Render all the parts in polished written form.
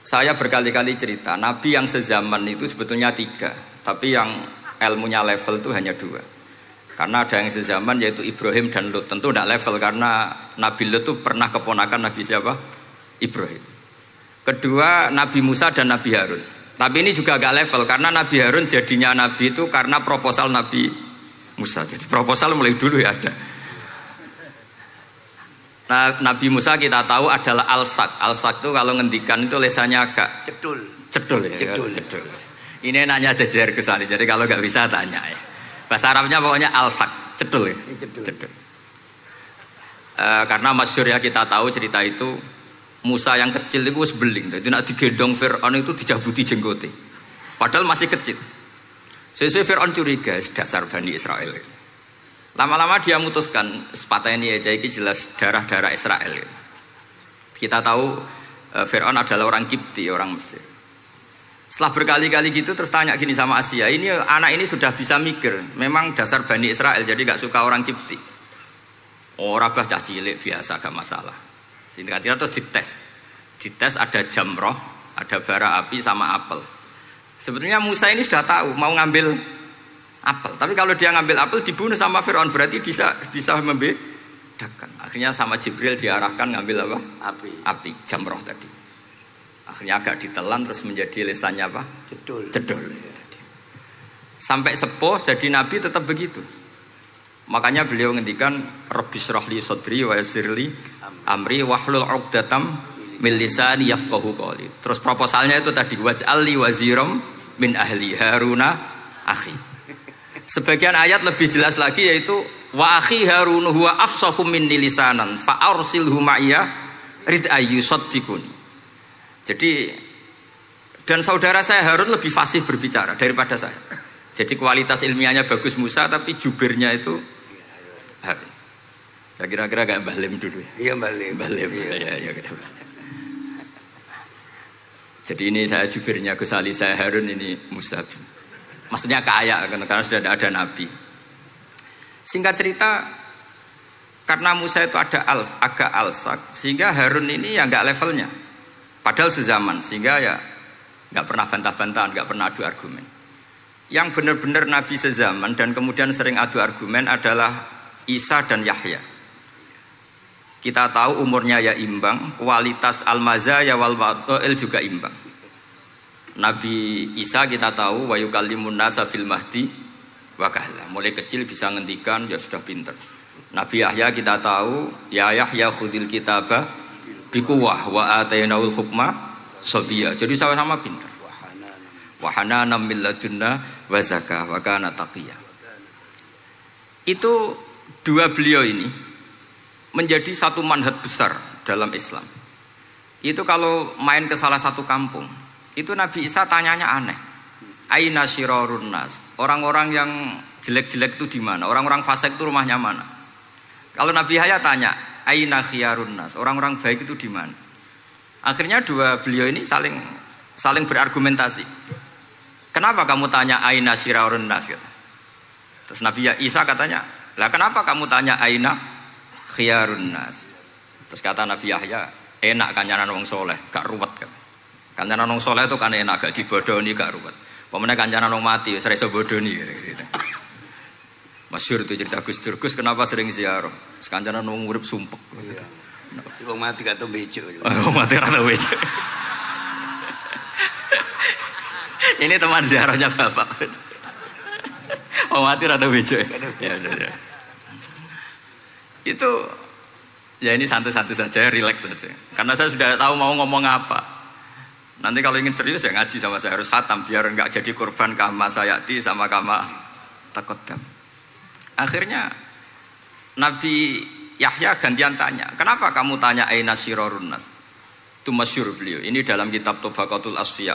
Saya berkali-kali cerita, nabi yang sezaman itu sebetulnya 3, tapi yang ilmunya level itu hanya 2. Karena ada yang sezaman yaitu Ibrahim dan Lut. Tentu tidak level karena Nabi Lut itu pernah keponakan Nabi siapa? Ibrahim. Kedua Nabi Musa dan Nabi Harun. Tapi ini juga agak level karena Nabi Harun jadinya Nabi itu karena proposal Nabi Musa. Jadi proposal mulai dulu ya ada. Nah, Nabi Musa kita tahu adalah al-sak. Al-sak itu kalau ngendikan itu lesannya agak cedul ya. Cedul. Ini nanya jajar ke sana. Jadi kalau nggak bisa tanya ya. Bahasa Arabnya pokoknya al-sak, cedul ya. Cedul. Karena masyhur ya kita tahu cerita itu Musa yang kecil itu beling. Jadi nak digendong Fir'aun itu dijabuti jenggote. Padahal masih kecil. Sesuai Fir'aun curiga dasar Bani Israel. Lama-lama dia memutuskan sepatah ini aja ini jelas darah-darah Israel. Kita tahu Fir'aun adalah orang Kipti, orang Mesir. Setelah berkali-kali gitu terus tanya gini sama Asia, ini anak ini sudah bisa mikir, memang dasar Bani Israel jadi gak suka orang Kipti. Orang cah cilik biasa gak masalah. Singkat-singkat terus dites ada jamroh, ada bara api sama apel. Sebetulnya Musa ini sudah tahu mau ngambil apel, tapi kalau dia ngambil apel dibunuh sama Fir'aun berarti bisa membedakan. Akhirnya sama Jibril diarahkan ngambil apa? Api jamroh tadi. Akhirnya agak ditelan terus menjadi lesannya apa? Cedul. Sampai sepuh jadi nabi tetap begitu. Makanya beliau ngendikan Rabbi syrahli sadri wa yassirli amri wahlul 'uqdatam min lisani yafqahu qawli. Terus proposalnya itu tadi waj'alli waziram min ahli Haruna akhi. Sebagian ayat lebih jelas lagi yaitu wa akhi Harun huwa afsahu minni lisanan fa arsilhu ma'iyya rid ayyusaddiqun. Jadi dan saudara saya Harun lebih fasih berbicara daripada saya. Jadi kualitas ilmiahnya bagus Musa tapi jubirnya itu Harun. Ya kira-kira gak Balim dulu ya? Iya Balim. Ya. Jadi ini saya jubirnya Gus Ali, saya Harun, ini Musa. Maksudnya kaya karena sudah ada nabi. Singkat cerita karena Musa itu agak alsak sehingga Harun ini ya nggak levelnya. Padahal sezaman sehingga ya nggak pernah bantah-bantahan, nggak pernah adu argumen. Yang benar-benar nabi sezaman dan kemudian sering adu argumen adalah Isa dan Yahya. Kita tahu umurnya ya imbang, kualitas al-mazaya wal wada'il juga imbang. Nabi Isa kita tahu wa yukallimun nasa fil mahdi wa kahla. Mulai kecil bisa ngendikan ya sudah pinter. Nabi Yahya kita tahu ya Yahya khudil kitaba biquwah wa atainaul hukma sabiyya. Jadi sama-sama pinter. Wa hananan min ladunna wa zakah wa kana taqiyya. Itu dua beliau ini menjadi satu manhaj besar dalam Islam. Itu kalau main ke salah satu kampung, itu Nabi Isa tanyanya aneh. Aina syirarun nas? Orang-orang yang jelek-jelek itu di mana? Orang-orang fasik itu rumahnya mana? Kalau Nabi Yahya tanya, aina khiyarun nas? Orang-orang baik itu di mana? Akhirnya dua beliau ini saling berargumentasi. Kenapa kamu tanya aina syirarun nas? Terus Nabi Isa katanya, lah kenapa kamu tanya aina khiyarun nas? Terus kata Nabi Yahya, enak kancanan wong soleh, gak ruwet kan? Kancanan wong soleh itu kan enak, gak dibodoni, gak ruwet. Pemenang kancanan wong mati, sering bodoni gitu. Masyhur itu cerita Gus Dur, Gus kenapa sering ziarah? Kancanan wong urip sumpek. Iya. Wong mati gak tau bejo. Wong mati gak tau bejo. Ini teman ziarahnya Bapak. Wong mati gak tau bejo. Ya. Itu ya ini santai-santai saja, relax saja. Karena saya sudah tahu mau ngomong apa. Nanti kalau ingin serius ya ngaji sama saya, harus khatam biar enggak jadi korban kama sayati sama kama takodam. Akhirnya Nabi Yahya gantian tanya, kenapa kamu tanya aina syirarun nas? Itu masyhur beliau. Ini dalam kitab Tabaqatul Asfiya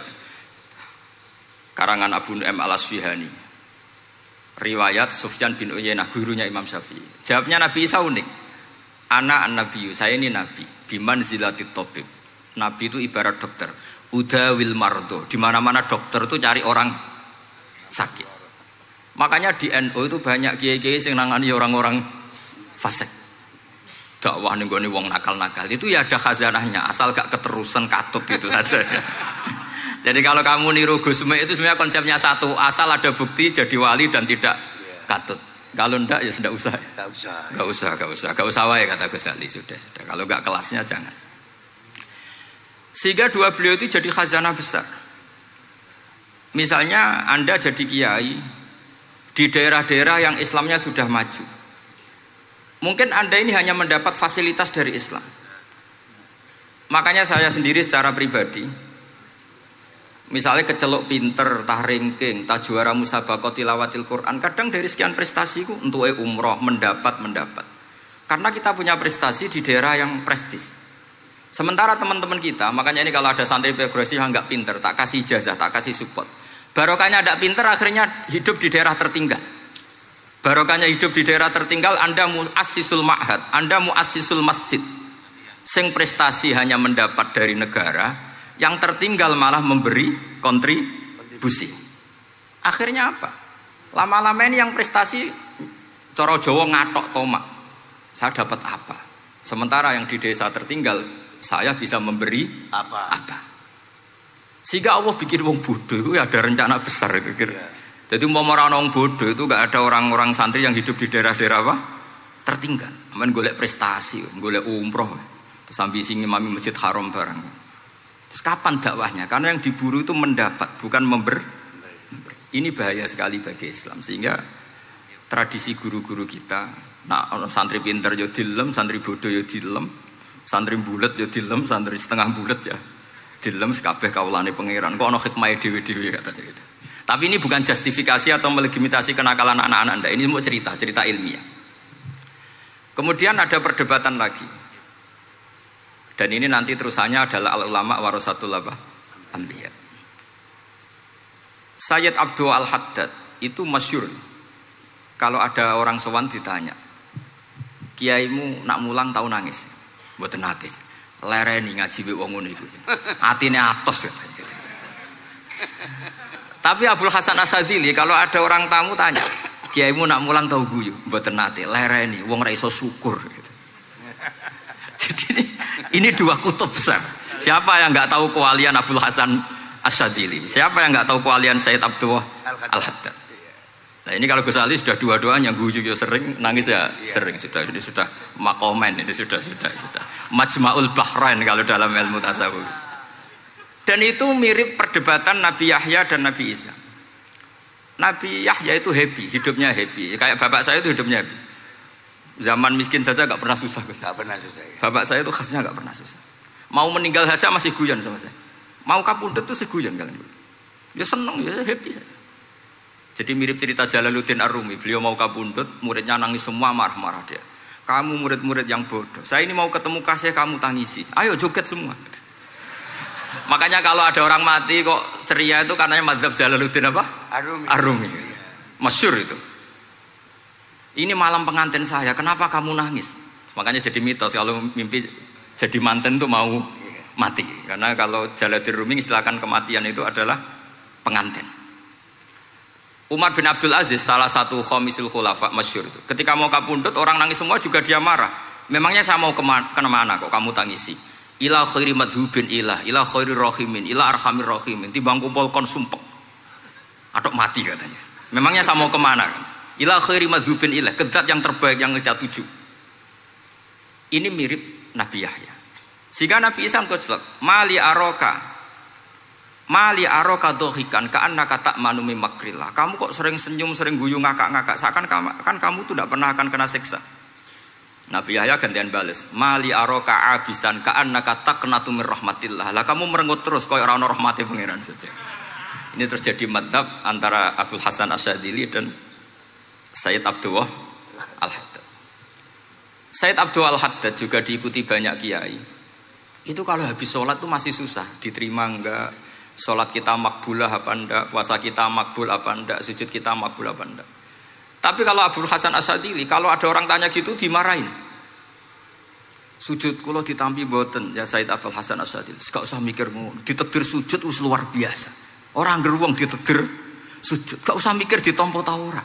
karangan Abu Nu'aim Al-Asfihani. Riwayat Sufyan bin Uyainah, gurunya Imam Syafi'i. Jawabnya Nabi Isa unik. Ana an-nabiyyu, saya ini nabi. Biman zilatit tabib. Nabi itu ibarat dokter. Udawil mardo. Di mana-mana dokter itu cari orang sakit. Makanya di NU itu banyak kiai-kiai yang nangani orang-orang fasik. dakwah ning gone wong nakal-nakal itu ya ada khazanahnya, asal gak keterusan katut gitu saja. Jadi kalau kamu niru Gus Mek itu sebenarnya konsepnya satu, asal ada bukti jadi wali dan tidak katut. Kalau ndak ya sudah usah. Gak usah wae kata Gus Ali sudah. Kalau gak kelasnya jangan. Sehingga dua beliau itu jadi khazanah besar. Misalnya Anda jadi kiai di daerah-daerah yang Islamnya sudah maju. Mungkin Anda ini hanya mendapat fasilitas dari Islam. Makanya saya sendiri secara pribadi, misalnya kecelok pinter, tah ranking, tah juara musabaqah tilawatil Quran, kadang dari sekian prestasiku untuk umroh mendapat. Karena kita punya prestasi di daerah yang prestis. Sementara teman-teman kita, makanya ini kalau ada santri progresif yang nggak pinter, tak kasih ijazah, tak kasih support. Barokahnya tidak pinter, akhirnya hidup di daerah tertinggal. Barokahnya hidup di daerah tertinggal, Anda muassisul ma'had, Anda muassisul masjid. Sing prestasi hanya mendapat dari negara, yang tertinggal malah memberi kontribusi. Akhirnya apa? Lama-lama ini yang prestasi coro Jawa ngatok tomak. Saya dapat apa? Sementara yang di desa tertinggal, saya bisa memberi apa? Sehingga Allah bikin wong bodoh itu ada rencana besar itu kira. Jadi mau orang bodoh itu gak ada orang-orang santri yang hidup di daerah-daerah apa? Tertinggal. Men golek prestasi, golek umroh, terus ambisi ngimami masjid haram barang. Terus kapan dakwahnya? Karena yang diburu itu mendapat, bukan memberi. Ini bahaya sekali bagi Islam. Sehingga tradisi guru-guru kita, nah santri pinter yo dilem, santri bodoh yo dilem, santri bulet yo dilem, santri setengah bulet ya dilem kabeh kawulane pangeran. Kok ana hikmahe dhewe-dhewe kata gitu. Tapi ini bukan justifikasi atau melegitimasi kenakalan anak-anak Anda. Ini mau cerita ilmiah. Kemudian ada perdebatan lagi. Dan ini nanti terusannya adalah al-ulama warasatul anbiya. Sayyid Abdul Al-Haddad itu masyhur. Kalau ada orang sowan ditanya, kiaimu nak mulang tau nangis? Mboten nate. Lereni ngaji wek wong ngono iku. Atine atos gitu. Tapi Abdul Hasan Asyadzili kalau ada orang tamu tanya, kiaimu nak mulang tau guyu? Mboten nate. Lereni wong ra iso syukur gitu. Jadi ini dua kutub besar. Siapa yang enggak tahu kewalian Abdul Hasan Asyadzili? Siapa yang enggak tahu kewalian Sayyid Abdul Al-Haddad? Nah ini kalau Gus Ali sudah dua-duanya guyu ya sering, nangis ya sering, sudah ini sudah makomen, ini sudah Majma'ul Bahrain kalau dalam ilmu tasawuf. Dan itu mirip perdebatan Nabi Yahya dan Nabi Isa. Nabi Yahya itu happy, hidupnya happy. Kayak bapak saya itu hidupnya happy. Zaman miskin saja gak pernah susah. Gak pernah susah ya. Bapak saya itu khasnya gak pernah susah. Mau meninggal saja masih guyon sama saya. Mau kapundhut itu seguyon kalian. Ya seneng, ya happy saja. Jadi mirip cerita Jalaluddin Ar-Rumi. Beliau mau kapundhut, muridnya nangis semua, marah-marah dia. Kamu murid-murid yang bodoh. Saya ini mau ketemu kasih kamu tangisi. Ayo joget semua. Makanya kalau ada orang mati kok ceria itu karena madzhab Jalaluddin apa? Ar-Rumi. Masyhur itu. Ini malam pengantin saya, kenapa kamu nangis? Makanya jadi mitos kalau mimpi jadi manten tuh mau mati. Karena kalau Jalaluddin Rumi istilahkan kematian itu adalah pengantin. Umar bin Abdul Aziz, salah satu khomisul khulafa masyhur itu. Ketika mau kapundhut orang nangis semua juga dia marah. Memangnya saya mau kemana kok kamu tangisi? Ila khairi madhubin ila khairi rahimin, ila arhamir rahimin. Timbang kumpul kon sumpek. Atok mati katanya. Memangnya saya mau kemana? Ila khairi madhubin ila, kedat yang terbaik yang kita tuju. Ini mirip Nabi Yahya. Sehingga Nabi Isa ngejlek, mali aroka dohikan ka'annaka ta'manu min makrillah. Kamu kok sering senyum, sering guyu, ngakak-ngakak. Seakan kan kamu tuh tidak pernah akan kena siksa. Nabi Yahya gantian bales, mali aroka abisan ka'annaka taqnatu min rahmatillah. Lah kamu merengut terus koyo ora ono rahmate pangeran saja. Ini terjadi madzhab antara Abdul Hasan Asyadzili dan Sayyid Abdul Al-Haddad. Sayyid Abdul Al-Haddad juga diikuti banyak kiai. Itu kalau habis sholat tuh masih susah, diterima enggak, sholat kita makbulah apa enggak, puasa kita makbul apa enggak, sujud kita makbul apa enggak. Tapi kalau Abdul Hasan Asyadzili, kalau ada orang tanya gitu dimarahin. Sujud kula ditampi mboten ya Sayyid Abdul Hasan Asyadzili. Gak usah mikir ngono, ditegir sujud wis luar biasa. Orang ngger wong ditegir sujud, gak usah mikir ditampa ta ora.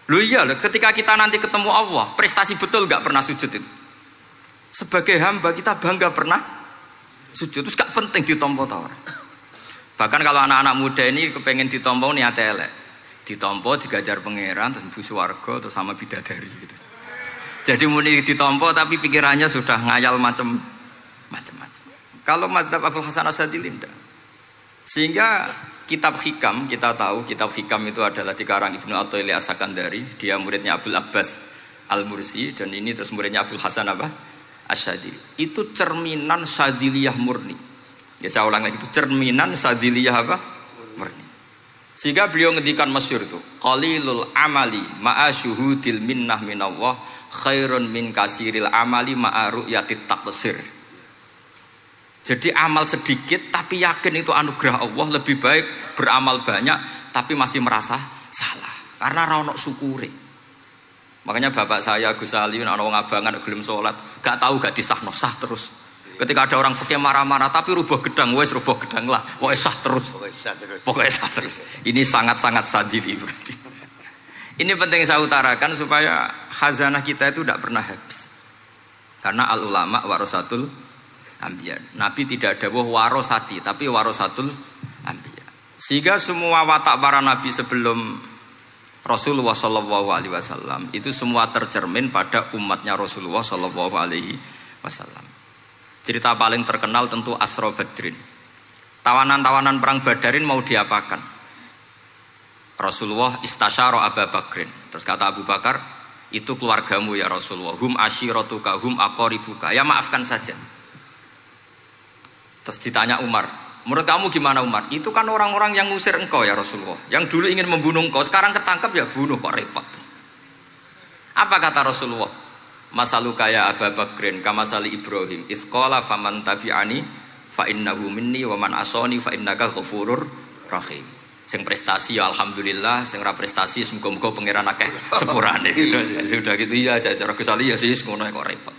Loh iya, ketika kita nanti ketemu Allah, prestasi betul gak pernah sujud itu. Sebagai hamba kita bangga pernah sujud, terus gak penting ditompo tawar. Bahkan kalau anak-anak muda ini kepengen ditompo niatnya elek, ditompo digajar pangeran, terus mlebu swarga, terus sama bidadari gitu. Jadi muni ditompo tapi pikirannya sudah ngayal macam-macam. Kalau mazhab Abul Hasan Asyadzili tidak. Sehingga kitab hikam, kita tahu kitab hikam itu adalah dikarang Ibnu Athaillah As-Sakandari, dia muridnya Abdul Abbas Al-Mursi, dan ini terus muridnya Abul Hasan Asyadzili. Itu cerminan Syadziliyah murni. Ya saya ulang lagi, itu cerminan Syadziliyah murni. Sehingga beliau ngendikan masyhur itu, qalilul amali ma'a syuhudil minnah minallah khairun min kasiril amali ma'a ru'yatit taqsir. Jadi amal sedikit tapi yakin itu anugerah Allah, lebih baik beramal banyak tapi masih merasa salah karena ra ono syukure. Makanya bapak saya Gus Ali ana wong abangan gelem salat, gak tahu gak disahno sah terus. Ketika ada orang fikih marah-marah tapi rubah gedang, wes rubah gedang lah, pokoknya sah terus. Pokoknya sah terus. Ini sangat-sangat sadili berarti. Ini penting saya utarakan supaya khazanah kita itu tidak pernah habis. Karena al ulama warasatul anbiya. Nabi tidak ada warosati, tapi warasatul anbiya. Sehingga semua watak para nabi sebelum Rasulullah SAW itu semua tercermin pada umatnya Rasulullah SAW. Cerita paling terkenal tentu Asra Badrin. Tawanan-tawanan perang Badarin mau diapakan? Rasulullah istasyara Abu Bakrin. Terus kata Abu Bakar, itu keluargamu ya Rasulullah. Hum asyiratuka, hum aqaribuka. Ya maafkan saja. Terus ditanya Umar, menurut kamu gimana Umar? Itu kan orang-orang yang ngusir engkau ya Rasulullah. Yang dulu ingin membunuh engkau, sekarang ketangkep ya bunuh, kok repot. Apa kata Rasulullah? Masaluka ya Abu Bakrin kamasali Ibrahim isqala faman tabi'ani fa innahu minni wa man asani fa innaka ghafurur rahim. Sing prestasi ya alhamdulillah, sing ra prestasi muga-muga pangeran akeh sepurane. Sudah gitu iya cara Gus Ali ya sis ngono kok repot.